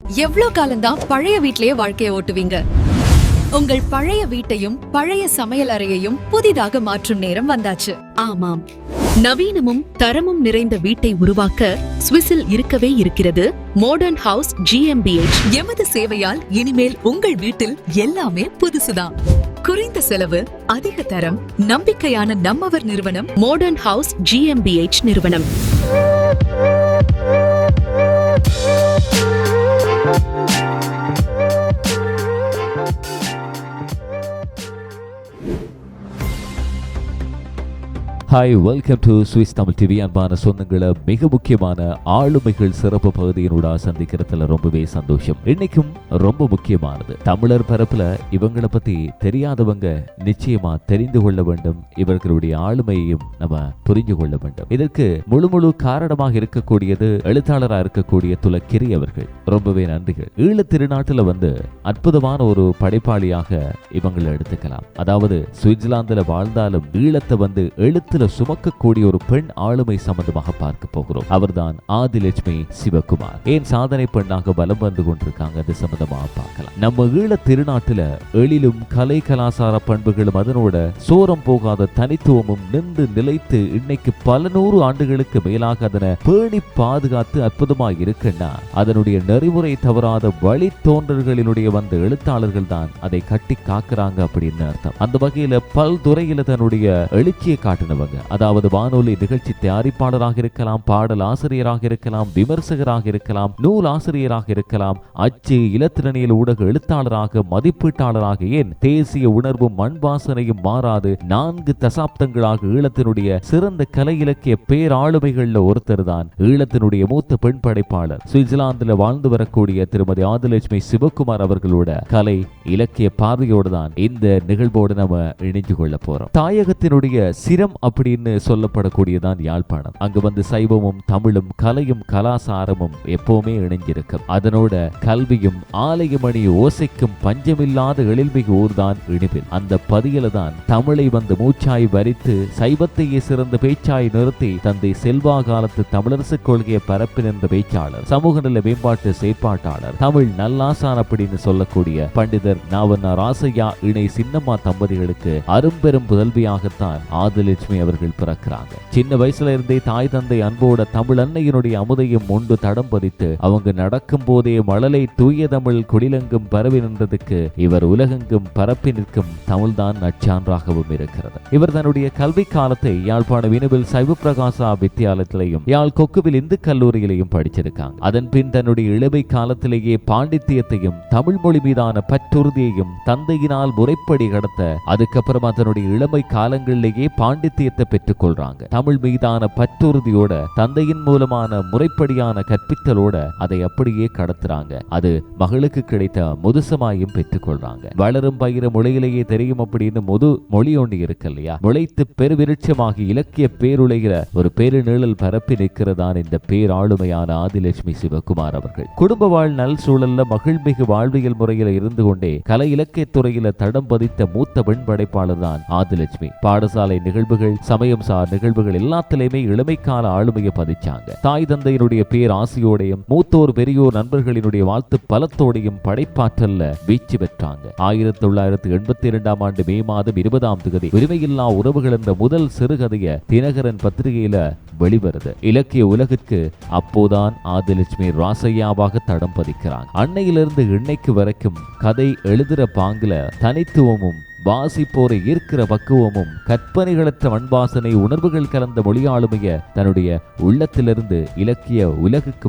எவ்வளவு காலம்தான் பழைய வீட்லயே வாழ்க்கைய ஓட்டுவீங்க? உங்கள் பழைய வீட்டையும் பழைய சமையல் அறையையும் புதிதாக மாற்றும் நேரம் வந்தாச்சு. ஆமாம், நவீனமும் தரமும் நிறைந்த வீட்டை உருவாக்க சுவிஸில் இருக்கவே இருக்கிறது மாடர்ன் ஹவுஸ் GmbH. எமது சேவையால் இனிமேல் உங்கள் வீட்டில் எல்லாமே புதுசுதான். குறைந்த செலவு, அதிக தரம், நம்பிக்கையான நம்மவர் நிறுவனம் மாடர்ன் ஹவுஸ் GmbH நிறுவனம். Hi, welcome to Swiss Tamil TV. அன்பான சொந்தங்களை, மிக முக்கியமான ஆளுமைகள் சிறப்பு பகுதியினூடா சந்திக்கிறதுல ரொம்பவே சந்தோஷம். இன்னைக்கும் ரொம்ப முக்கியமானது. தமிழர் பரப்புல இவங்களை பத்தி தெரியாதவங்க நிச்சயமா தெரிந்து கொள்ள வேண்டும். இவர்களுடைய ஆளுமையையும் நம்ம புரிந்து கொள்ள வேண்டும். இதற்கு முழு காரணமாக இருக்கக்கூடியது எழுத்தாளராக இருக்கக்கூடிய துலக்கிரி அவர்கள். ரொம்பவே நன்றிகள். ஈழத் திருநாட்டுல அற்புதமான ஒரு படைப்பாளியாக இவங்களை எடுத்துக்கலாம். அதாவது சுவிட்சர்லாந்துல வாழ்ந்தாலும் ஈழத்தை எழுத்து சுமக்கக்கூடிய ஒரு பெண் ஆளுமை சம்பந்தமாக பார்க்க போகிறோம். அவர்தான் ஆதிலட்சுமி சிவகுமார். ஏன் சாதனை பெண்ணாக வலம் வந்து கொண்டிருக்காங்க, அது சம்பந்தமாக பார்க்கலாம். நம்ம ஈழ திருநாட்டுல எழிலும் கலை கலாசார பண்புகளும் அதனோட சோரம் போகாத தனித்துவமும் நின்று நிலைத்து இன்னைக்கு பல நூறு ஆண்டுகளுக்கு மேலாக அதனை பேணி பாதுகாத்து அற்புதமாக இருக்குன்னா அதனுடைய நெறிமுறை தவறாத வழி தோன்றல்களினுடைய எழுத்தாளர்கள் தான் அதை கட்டி காக்குறாங்க அப்படின்னு அர்த்தம். அந்த வகையில பல்துறையில தன்னுடைய எழுச்சியை காட்டினவங்க. அதாவது வானொலி நிகழ்ச்சி தயாரிப்பாளராக இருக்கலாம், பாடல் ஆசிரியராக இருக்கலாம், விமர்சகராக இருக்கலாம், நூல் ஆசிரியராக இருக்கலாம், அச்சு இலத்திரனியல் ஊடக எழுத்தாளராக, மதிப்பீட்டாளராக, ஏன் தேசிய உணர்வும் மண் வாசனையும் மாறாது 4 தசாப்தங்களாக ஈழத்தினுடைய சிறந்த கலை இலக்கிய பேராளுமைகள்ல ஒருத்தர் தான் ஈழத்தினுடைய மூத்த பெண் படைப்பாளர் சுவிட்சர்லாந்துல வாழ்ந்து வரக்கூடிய திருமதி ஆதிலட்சுமி சிவகுமார் அவர்களோட கலை இலக்கிய பார்வையோடு தான் இந்த நிகழ்வோடு நம்ம இணைந்து கொள்ள போறோம். தாயகத்தினுடைய சிரம் அப்படின்னு சொல்லப்படக்கூடியதான் யாழ்ப்பாணம். அங்கு சைவமும் தமிழும் கலையும் கலாசாரமும் எப்பவுமே இணைஞ்சிருக்கும். அதனோட கல்வியும் ஆலயமணி ஓசைக்கும் பஞ்சமில்லாத எழில்மிகு ஊர்தான் இனிவில். அந்த பதியில தான் தமிழை மூச்சாய் வரித்து சைவத்தையே சிறந்த பேச்சாய் நிறுத்தி தந்தை செல்வா காலத்து தமிழரசு கொள்கையை பரப்பி நின்ற பேச்சாளர், சமூக நல மேம்பாட்டு செயற்பாட்டாளர், தமிழ் நல்லாசான் அப்படின்னு சொல்லக்கூடிய பண்டிதர் நாவண்ணா ராசையா இணை சின்னம்மா தம்பதிகளுக்கு அரும்பெரும் புதல்வியாகத்தான் ஆதிலட்சுமி அவர்கள் பிறக்கிறாங்க. சின்ன வயசுல இருந்தே தாய் தந்தை அன்போட தமிழ் அன்னையினுடைய அமுதையும் உண்டு தடம் பதித்து அவங்க நடக்கும் போதே மழலை தூய தமிழ் குடிலெங்கும் பரவி நின்றதுக்கு இவர் உலகெங்கும் பரப்பி நிற்கும் தமிழ்தான் நச்சான்றாகவும் இருக்கிறது. இவர் தன்னுடைய கல்வி காலத்தை யாழ்ப்பாண வினுவில் சைவ பிரகாசா வித்தியாலயத்திலையும் யாழ் கொக்குவில் இந்து கல்லூரியிலையும் படிச்சிருக்காங்க. அதன் பின் தன்னுடைய இளமை காலத்திலேயே பாண்டித்தியத்தையும் தமிழ் மொழி மீதான பற்றுறுதியையும் தந்தையினால் முறைப்படி கடத்த அதுக்கப்புறமா தன்னுடைய இளமை காலங்களிலேயே பாண்டித்தியத்தை பெற்றுக் கொள்றாங்க. தமிழ் மீதான பற்றுறுதியோட தந்தையின் மூலமான முறைப்படியான கற்பித்தலோட அதை அப்படியே கடத்துறாங்க. அது மகளுக்கு கிடைத்த முதுசமாயும் பெற்றுக் கொள்றாங்க. வளரும் பயிர மொழியிலேயே தெரியும் அப்படின்னு முது மொழி ஒன்று இருக்கு இல்லையா, முளைத்து பெருவிருட்சமாகி இலக்கிய பேருளைகிற ஒரு பெருநிழல் பரப்பி நிற்கிறதான் இந்த பேராளுமையான ஆதிலட்சுமி சிவகுமார் அவர்கள். குடும்ப வாழ் நல் சூழல்ல மகிழ்மிகு வாழ்வியல் முறையில இருந்து கொண்டே கலை இலக்கிய துறையில தடம் பதித்த மூத்த பெண் படைப்பாளர் தான் ஆதிலட்சுமி. பாடசாலை நிகழ்வுகள், சமயம் சார் நிகழ்வுகள் எல்லாத்திலையுமே இளமைக்கால ஆளுமையை பதிச்சாங்க. தாய் தந்தையினுடைய பேராசியோடையும் மூத்தோர் பெரியோர் நண்பர்களினுடைய வாழ்த்து பலத்தோடையும் படைப்பாற்றல்ல வீச்சு பெற்றாங்க. 1982 ஆண்டு மே மாதம் 20ஆம் தேதி உரிமையில்லா உறவுகள் என்ற முதல் சிறுகதைய தினகரன் பத்திரிகையில வெளிவருது. இலக்கிய உலகிற்கு அப்போதான் ஆதிலட்சுமி ராசையாவாக தடம் பதிக்கிறாங்க. அன்னையிலிருந்து இன்னைக்கு வரைக்கும் கதை எழுதுற பாங்குல தனித்துவமும் வாசிப்போரை ஈர்க்கிற பக்குவமும் கற்பனைகளற்ற மண்வாசனை உணர்வுகள் கலந்த மொழியாளுமைய தன்னுடைய உள்ளத்திலிருந்து இலக்கிய உலகுக்கு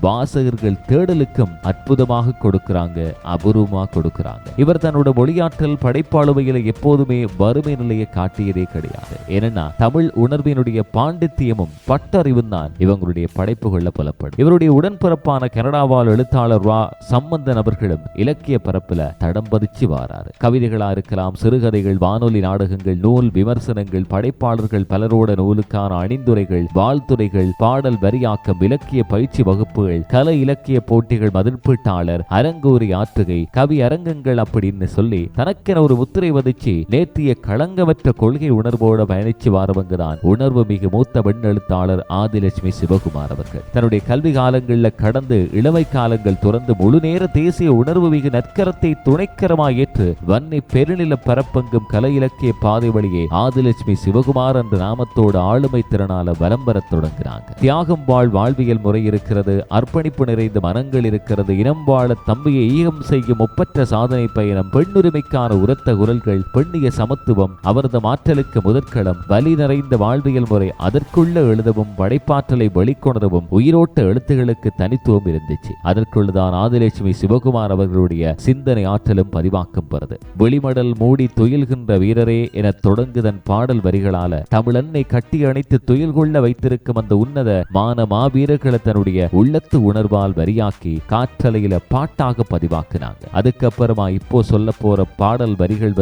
வாசகர்கள் தேடலுக்கும் அற்புதமாக கொடுக்கிறாங்க, அபூர்வமாக கொடுக்கிறாங்க. இவர் தன்னோட மொழியாற்றல் படைப்பாளுமையில எப்போதுமே வறுமை நிலையை காட்டியதே கிடையாது. ஏன்னா தமிழ் உணர்வினுடைய பாண்டித்தியமும் பட்டறிவும் தான் இவங்களுடைய படைப்புகள்ல புலப்படும். இவருடைய உடன்பிறப்பான கனடாவால் எழுத்தாளர் ரா சம்பந்தன் அவர்களும் இலக்கிய பரப்புல தடம் பதிச்சு வாராரு. கவிதைகளா இருக்கலாம், சிறுகதைகள், வானொலி நாடகங்கள், நூல் விமர்சனங்கள், படைப்பாளர்கள் பலரோட நூலுக்கான அணிந்துரைகள், வாழ்த்துரைகள், பாடல் வரியாக்கம், இலக்கிய பயிற்சி வகுப்புகள், கலை இலக்கிய போட்டிகள், மதிப்பீட்டாளர், அரங்கூரி ஆற்றுகை, கவி அரங்கங்கள் அப்படின்னு சொல்லி தனக்கென ஒரு முத்திரை வதிச்சு நேர்த்திய களங்கமற்ற கொள்கை உணர்வோட பயணிச்சு வாரவங்கதான் உணர்வு மிகு மூத்த பெண் எழுத்தாளர் ஆதிலட்சுமி சிவகுமார் அவர்கள். தன்னுடைய கல்வி காலங்களில் கடந்து இளமை காலங்கள் துறந்து முழுநேர தேசிய உணர்வு மிகு நற்கரத்தை துணைக்கரமாய் ஏற்று வன்னி பெருநில பரப்பெங்கும் கலை இலக்கிய பாதை வழியே ஆதிலட்சுமி சிவகுமார் என்ற நாமத்தோடு ஆளுமை திறனால வலம் பெறத் தொடங்கினாங்க. தியாகம் வாழ்வியல் முறை இருக்கிறது, அர்ப்பணிப்பு நிறைந்த மனங்கள் இருக்கிறது, இனம் வாழ தம்பியை ஈகம் செய்யும் ஒப்பற்ற சாதனை பயணம், பெண்ணுரிமைக்கான உரத்த குரல்கள், பெண்ணிய சமத்துவம், அவரது ஆற்றலுக்கு முதற்களம், வலி நிறைந்த வாழ்வியல் முறை, அதற்குள்ள எழுதவும் படைப்பாற்றலை வெளிக்கொணரவும் உயிரோட்ட எழுத்துகளுக்கு தனித்துவம் இருந்துச்சு. அதற்குள்ளதான் ஆதிலட்சுமி சிவகுமார் அவர்களுடைய சிந்தனை ஆற்றலும் பதிவாக்கம் பெறுது. வெளிமடல் மூடி துயில்கின்ற வீரரே என தொடங்குதன் பாடல் வரிகளால தமிழன்னை கட்டி அணைத்து துயில் கொள்ள வைத்திருக்கும் அந்த உன்னத மான மாவீரர்களை தன்னுடைய உள்ளத்து உணர்வால் வரியாக்கி காற்றலையில பாட்டாக பதிவாக்குனாங்க. அதுக்கப்புறமா இப்போ சொல்ல போற பாடல் வரிகள்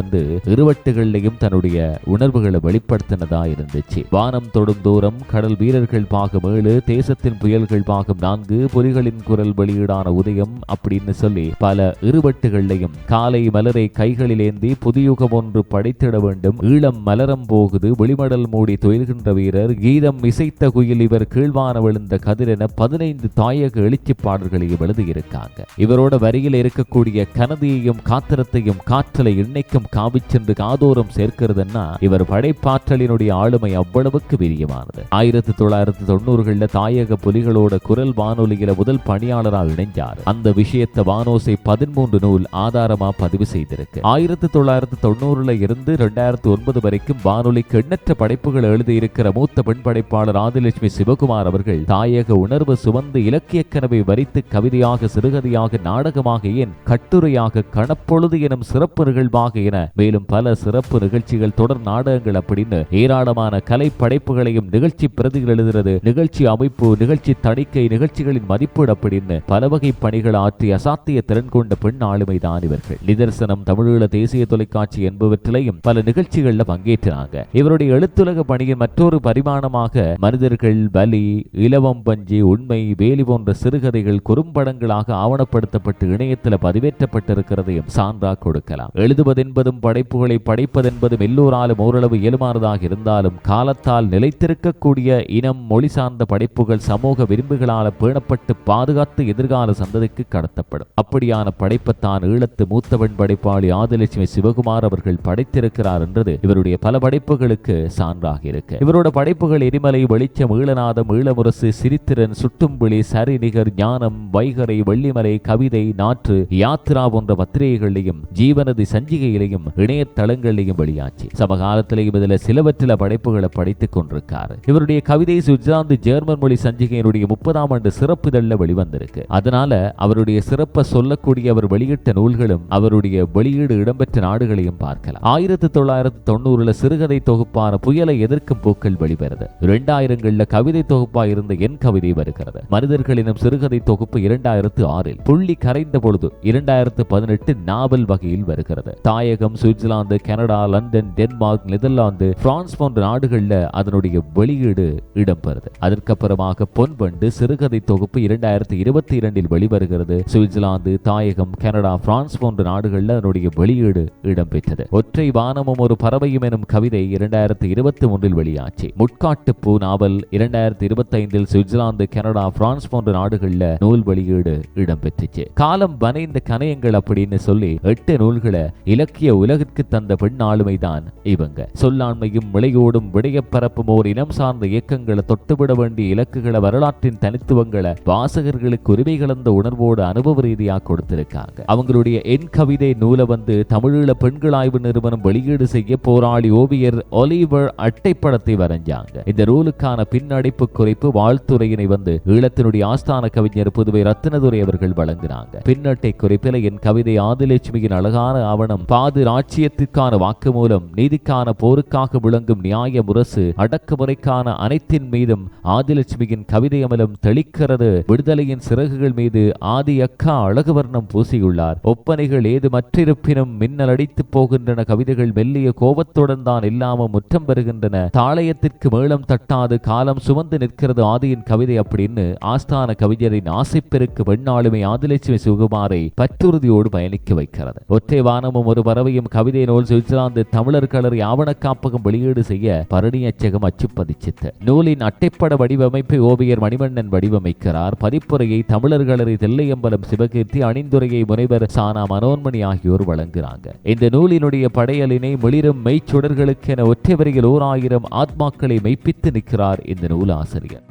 இருவட்டுகள்லையும் தன்னுடைய உணர்வுகளை வெளிப்படுத்தினதா இருந்துச்சு. வானம் தொடும் தூரம், கடல் வீரர்கள் பாகம் 7, தேசத்தின் புயல்கள் பாகம் 4, புலிகளின் குரல் வெளியீடான உதயம் அப்படின்னு சொல்லி பல இருவட்டுகள் காலை மலரை கைகளில் ஏந்தி புதியுகம் ஒன்று படைத்திட வேண்டும், ஈழம் மலரம் போகுது, வெளிமடல் மூடி துயில்கின்ற வீரர், கீதம் இசைத்த குயில், இவர் கீழ்வான விழுந்த கதிர் என 15 தாயக எழுச்சி பாடல்களையும் எழுதியிருக்காங்க. இவரோட வரியில் இருக்கக்கூடிய கனதியையும் காத்திரத்தையும் காற்றலை இன்னைக்கும் காவிச் சென்று காதோரம் சேர்க்கிறதுன்னா இவர் படைப்பாற்றலினுடைய ஆளுமை அவ்வளவுக்கு வீரியமானது. 1990களில் தாயக புலிகளோட குரல் வானொலியில முதல் பணியாளராக இணைஞ்சார். அந்த விஷயத்தை வானோசை 13 நூல் ஆதாரமா பதிவு செய்திருக்கு. 1990 இருந்து 2009 வரைக்கும் வானொலிக்கு எண்ணற்ற படைப்புகள் எழுதியிருக்கிற மூத்த பெண் படைப்பாளர் ஆதிலட்சுமி சிவகுமார் அவர்கள் தாயக உணர்வு சுமந்து இலக்கிய கனவை வரித்து கவிதையாக, சிறுகதையாக, நாடகமாக, ஏன் கட்டுரையாக, கணப்பொழுது எனும் சிறப்பு நிகழ்வாக என மேலும் பல சிறப்பு நிகழ்ச்சிகள், தொடர் நாடகங்கள் அப்படின்னு ஏராளமான கலை படைப்புகளையும் நிகழ்ச்சி பிரதிகள் எழுதுறது, நிகழ்ச்சி அமைப்பு, நிகழ்ச்சி தணிக்கை, நிகழ்ச்சிகளின் மதிப்பீடு அப்படின்னு பல வகை பணிகள் ஆற்றி அசாத்திய திறன் கொண்ட பெண் ஆளுமை தான் இவர்கள். நிதர்சனம், தமிழீழ தேசிய தொலைக்காட்சி என்பவற்றிலையும் பல நிகழ்ச்சிகள்ல பங்கேற்றாங்க. இவருடைய எழுத்துலக பணியின் மற்றொரு பரிமாணமாக மனிதர்கள், வலி, இலவம் பஞ்சி, உண்மை, வேலி போன்ற சிறுகதைகள் குறும்படங்களாக ஆவணப்படுத்தப்பட்டு இணையத்தில் பதிவேற்றப்பட்டிருக்கிறதையும் சான்றா கொடுக்கலாம். எழுதுவதென்பதும் படைப்புகளை படைப்பதென்பதும் எல்லோராலும் ஓரளவு இயலுமானதாக இருந்தாலும் காலத்தால் நிலைத்திருக்கக்கூடிய இனம், மொழி சார்ந்த படைப்புகள் சமூக விரும்புகளால் பேணப்பட்டு பாதுகாத்து எதிர்கால சந்ததிக்கு கடத்தப்படும். அப்படியான படைப்பத்தான் ஈழத்து மூத்தவன் படைப்பாளி ஆதிலட்சுமி சிவகுமார் அவர்கள் படைத்திருக்கிறார் என்றது இவருடைய பல படைப்புகளுக்கு சான்றாக இருக்கு. இவரோட படைப்புகள் எரிமலை, வெளிச்சம், ஈழநாதம், ஈழமுரசு, சிரித்திரன், சுட்டும்பிளி, சரிநிகர், ஞானம், வைகரை, வெள்ளிமலை, கவிதை, நாற்று, யாத்ரா போன்ற பத்திரிகைகளையும் ஜீவனதி சஞ்சிகையிலையும் இணையதளங்களிலையும் வெளியாச்சு. சமகாலத்திலையும் இதில் சிலவற்றில படைப்புகளை படித்துக் கொண்டிருக்காரு. இவருடைய கவிதை சுவிட்சர்லாந்து ஜெர்மன் மொழி சஞ்சிகையினுடைய 30ஆம் ஆண்டு சிறப்பு இதழில் வெளிவந்திருக்கு. அதனால அவருடைய சிறப்பை சொல்லக்கூடிய அவர் வெளியிட்ட நூல்களும் அவருடைய வெளியீடு இடம்பெற்ற நாடுகளையும் பார்க்கலாம். 1990 சிறுகதை தொகுப்பான புயலை எதிர்க்கும் பூக்கள் வெளிவருது. 2000 கவிதை தொகுப்பா இருந்த என் கவிதை வருகிறது. மனிதர்களினும் சிறுகதை தொகுப்பு 2006 புள்ளி கரைந்த பொழுது 2018 நாவல் வகையில் வருகிறது. தாயகம், Switzerland, Canada, London, Denmark, Netherlands, France போன்ற நாடுகள்ல அதனுடைய வெளியீடு இடம்பெறுது. அதற்கப்புறமாக பொன்வண்டு சிறுகதை தொகுப்பு 2022 வெளிவருகிறது. சுவிட்சர்லாந்து, தாயகம், கனடா, பிரான்ஸ் போன்ற நாடுகள்ல அதனுடைய வெளியீடு இடம்பெற்றது. ஒற்றை வானமும் ஒரு பறவையும் எனும் கவிதை 2023 வெளியாச்சு. முட்காட்டு பூ நாவல் 2025 சுவிட்சர்லாந்து, கனடா, பிரான்ஸ் போன்ற நாடுகள்ல நூல் வெளியீடு இடம்பெற்றுச்சு. காலம் வனைந்த கணையங்கள் அப்படின்னு சொல்லி 8 நூல்களை இலக்கிய உலகிற்கு தந்த பெண் ஆளுமைதான் இவங்க. சொல்லாண்மையும் விளையோடும் விடயப்பரப்பும் ஓர் இனம் சார்ந்த இயக்கங்களை தொட்டுவிட வேண்டிய இலக்குகளை, வரலாற்றின் தனித்துவங்களை வாசகர்களுக்கு உரிமை கலந்த உணர்வோடு அனுபவ ரீதியாக கொடுத்திருக்காங்க. அவங்களுடைய என் கவிதை நூலை தமிழீழ பெண்கள் ஆய்வு நிறுவனம் வெளியீடு செய்ய போராளி ஓவியர் ஒலிவர் அட்டைப்படத்தை வரைஞ்சாங்க. இந்த நூலுக்கான பின்னடைப்பு குறிப்பு வாழ்த்துறையினை ஈழத்தினுடைய ஆஸ்தான கவிஞர் புதுவை ரத்தினதுரை அவர்கள் வழங்கினாங்க. பின்னட்டை குறிப்பில் என் கவிதை ஆதிலட்சுமியின் அழகான ஆவணம், பாது ராட்சியத்திற்கான வாக்குமூலம், நீதிக்கான போருக்காக விளங்கும் நியாய முரசு, அடக்குமுறைக்கான அனைத்தின் மீதும் ஆதிலட்சுமியின் கவிதை அமலம் தெளிக்கிறது, விடுதலையின் சிறகுகள் மீது ஆதி அக்கா அழகு வர்ணம் பூசியுள்ளார், ஒப்பனைகள் ஏது மற்றிருப்பினும் மின்னல் அடித்த நீடித்து போகின்றன. கவிதைகள் மெல்லிய கோபத்துடன் தான் இல்லாம முற்றம் பெறுகின்றன. தாளையத்திற்கு மேளம் தட்டாது காலம் சுமந்து நிற்கிறது ஆதியின் கவிதை அப்படின்னு ஆஸ்தான கவிஞரின் ஆசைப்பெருக்கு பெண்ணாளுமை ஆதிலட்சுமி சிவகுமாரை பற்றுறுதியோடு பயணிக்க வைக்கிறது. ஒற்றை வானமும் ஒரு பறவையும் கவிதை நூல் சுவிட்சர்லாந்து தமிழர் கலரி ஆவண காப்பகம் வெளியீடு செய்ய பரணி அச்சகம் அச்சுப்பதிச்சித்து. நூலின் அட்டைப்பட வடிவமைப்பை ஓவியர் மணிவண்ணன் வடிவமைக்கிறார். பதிப்புரையை தமிழர் கலரி தில்லையம்பலம் சிவகீர்த்தி, அணிந்துரையை முனைவர் சானா மனோன்மணி ஆகியோர் வழங்குகிறாங்க. இந்த நூலினுடைய படையலினை மிளிரும் மெய்ச்சுடர்களுக்கென ஒற்றை வரியில் 1000 ஆத்மாக்களை மெய்ப்பித்து நிற்கிறார் இந்த நூலாசிரியர்.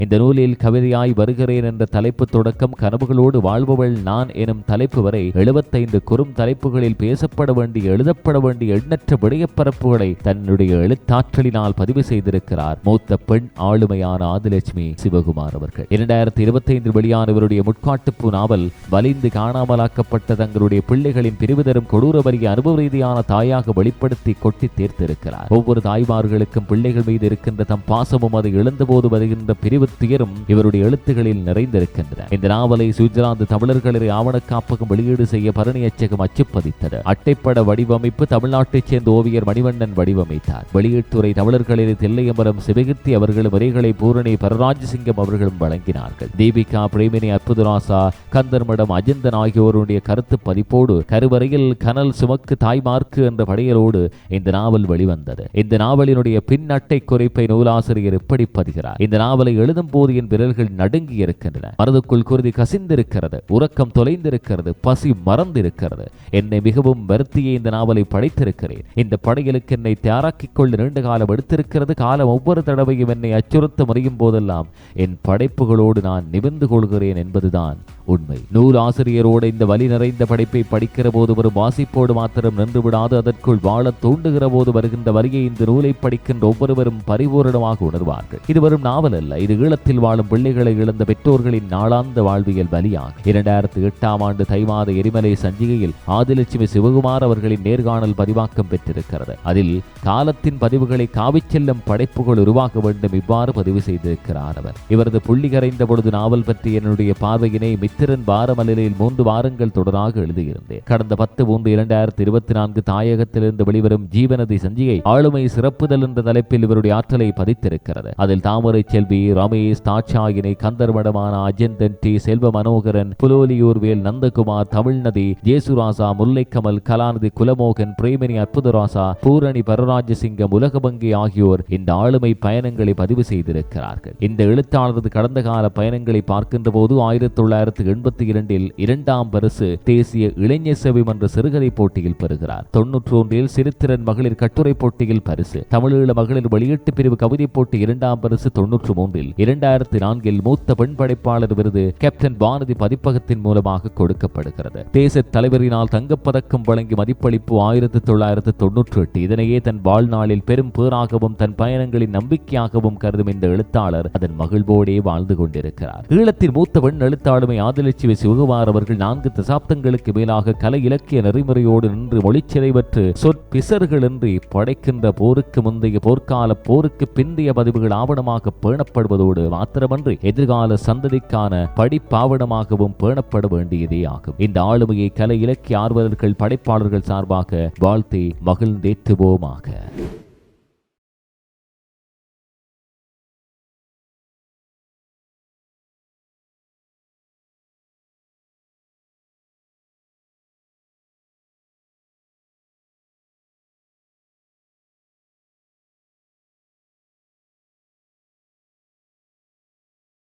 இந்த நூலில் கவிதையாய் வருகிறேன் என்ற தலைப்பு தொடக்கம் கனவுகளோடு வாழ்பவள் நான் எனும் தலைப்பு வரை 75 குறும் தலைப்புகளில் பேசப்பட வேண்டிய எழுதப்பட வேண்டிய எண்ணற்ற விடயப்பரப்புகளை தன்னுடைய எழுத்தாற்றலினால் பதிவு செய்திருக்கிறார் மூத்த பெண் ஆளுமையான ஆதிலட்சுமி சிவகுமார் அவர்கள். 2025 வெளியான இவருடைய முட்காட்டுப்பூ நாவல் வலிந்து காணாமலாக்கப்பட்ட தங்களுடைய பிள்ளைகளின் பிரிவு தரும் கொடூர வரிய அனுபவ ரீதியான தாயாக வெளிப்படுத்தி கொட்டி தேர்த்திருக்கிறார். ஒவ்வொரு தாய்மார்களுக்கும் பிள்ளைகள் மீது இருக்கின்ற தம் பாசமும் அதை இழந்தபோது வருகின்ற பிரிவு துயரும் இவருடைய எழுத்துகளில் நிறைந்திருக்கின்றன. இந்த நாவலை சுவிட்சர்லாந்து தமிழர் கலரி ஆவண காப்பகம் வெளியீடு செய்ய பரணி அச்சகம் அச்சுப்பதித்தது. அட்டைப்பட வடிவமைப்பு தமிழ்நாட்டைச் சேர்ந்த ஓவியர் மணிவண்ணன் வடிவமைத்தார். வெளியீட்டுரை தமிழர் கலரி தில்லையம்பலம் சிவகீர்த்தி அவர்களும் உரைகளை பூரணி பரராஜசிங்கம் அவர்களும் வழங்கினார்கள். தீபிகா, பிரேமினி, அற்புதராசா, கந்தர்மடம், அஜந்தன் ஆகியோருடைய கருத்து பதிப்போடு கருவறையில் கனல் சுமக்கு தாய்மார்க்கு என்ற படையலோடு இந்த நாவல் வெளிவந்தது. இந்த நாவலினுடைய பின் அட்டை குறிப்பை நூலாசிரியர் இப்படி பதிகிறார். இந்த நாவலை எழுதும் போது என் விரல்கள் நடுங்கி இருக்கின்றன. மனதுக்குள் குருதி கசிந்திருக்கிறது. உறக்கம் தொலைந்திருக்கிறது. பசி மறந்திருக்கிறது. என்னை மிகவும் வருத்தியே இந்த நாவலை படைத்திருக்கிறேன். இந்த படையலுக்கு என்னை தயாராக்கிக் கொள்ள நீண்ட காலம் எடுத்திருக்கிறது. காலம் ஒவ்வொரு தடவையும் என்னை அச்சுறுத்த முறையும் போதெல்லாம் என் படைப்புகளோடு நான் நிமிர்ந்து கொள்கிறேன் என்பதுதான் உண்மை. நூல் ஆசிரியரோடு இந்த வலி நிறைந்த படைப்பை படிக்கிற போது ஒரு வாசிப்போடு மாத்திரம் நின்று விடாது அதற்குள் வாழ தூண்டுகிற போது வருகின்ற வரியை இந்த நூலை படிக்கின்ற ஒவ்வொருவரும் பரிபூரணமாக உணர்வார்கள். இது வரும் நாவல் அல்ல. இது ஈழத்தில் வாழும் பிள்ளைகளை இழந்த பெற்றோர்களின் நாளாந்த வாழ்வியல் பலியாகும். 2008 ஆண்டு தை மாத எரிமலை சஞ்சிகையில் ஆதிலட்சுமி சிவகுமார் அவர்களின் நேர்காணல் பதிவாக்கம் பெற்றிருக்கிறது. அதில் காலத்தின் பதிவுகளை காவிச் செல்லும் படைப்புகள் உருவாக்க வேண்டும் இவ்வாறு பதிவு செய்திருக்கிறார் அவர். இவரது புள்ளி கரைந்த பொழுது நாவல் பற்றி என்னுடைய பார்வையினை மித்திரன் வாரமலரில் 3 வாரங்கள் தொடராக எழுதியிருந்தேன். கடந்த 10/3/2024 தாயகத்திலிருந்து வெளிவரும் ஜீவநதி சஞ்சிகை ஆளுமை சிறப்புதல் என்ற தலைப்பில் இவருடைய ஆற்றலை பதித்திருக்கிறது. அதில் தாமரை செல்வி, ரமேஷ், தாட்சாயினை, கந்தர்மடமான அஜந்தன், டி செல்வ மனோகரன், புலோலியூர்வேல், நந்தகுமார், தமிழ்நதி, ஜேசுராசா, முல்லைக்கமல், கலாநிதி குலமோகன், பிரேமினி, அற்புதராசா, பூரணி பரராஜசிங்கம், உலகபங்கி ஆகியோர் இந்த ஆளுமை பயணங்களை பதிவு செய்திருக்கிறார்கள். இந்த எழுத்தாளரது கடந்த கால பயணங்களை பார்க்கின்ற போது 1982 2ஆம் பரிசு தேசிய இளைஞர் சேவை மன்ற சிறுகதை போட்டியில் பெறுகிறார். 91 சிறுத்திறன் மகளிர் கட்டுரை போட்டியில் பரிசு, தமிழீழ மகளிர் வெளியீட்டு பிரிவு கவிதை போட்டி 2ஆம் பரிசு 93, 2004 மூத்த பெண் படைப்பாளர் விருது கேப்டன் வானதி பதிப்பகத்தின் மூலமாக கொடுக்கப்படுகிறது. தேச தலைவரினால் தங்கப்பதக்கம் வழங்கி மதிப்பளிப்பு 1998. இதனையே தன் வாழ்நாளில் பெரும் பேராகவும் தன் பயணங்களின் நம்பிக்கையாகவும் கருதும் இந்த எழுத்தாளர் அதன் மகிழ்வோடே வாழ்ந்து கொண்டிருக்கிறார். ஈழத்தின் மூத்த பெண் எழுத்தாளுமை ஆதிலட்சுமி சிவகுமார் அவர்கள் 4 தசாப்தங்களுக்கு மேலாக கலை இலக்கிய நெறிமுறையோடு நின்று மொழிச்சிறைவற்று சொற்பிசர்களின்றி படைக்கின்ற போருக்கு முந்தைய போர்க்கால போருக்கு பிந்தைய பதிவுகள் ஆவணமாக பேணப்படுவதோடு மாத்திரமன்றி எதிர்கால சந்ததிக்கான படிப்பாவணமாகவும் பேணப்பட வேண்டியதே ஆகும். இந்த ஆளுமையை கலை இலக்கிய ஆர்வலர்கள் படைப்பாளர்கள் சார்பாக வாழ்த்தி மகிழ்ந்தேற்றுவோமாக.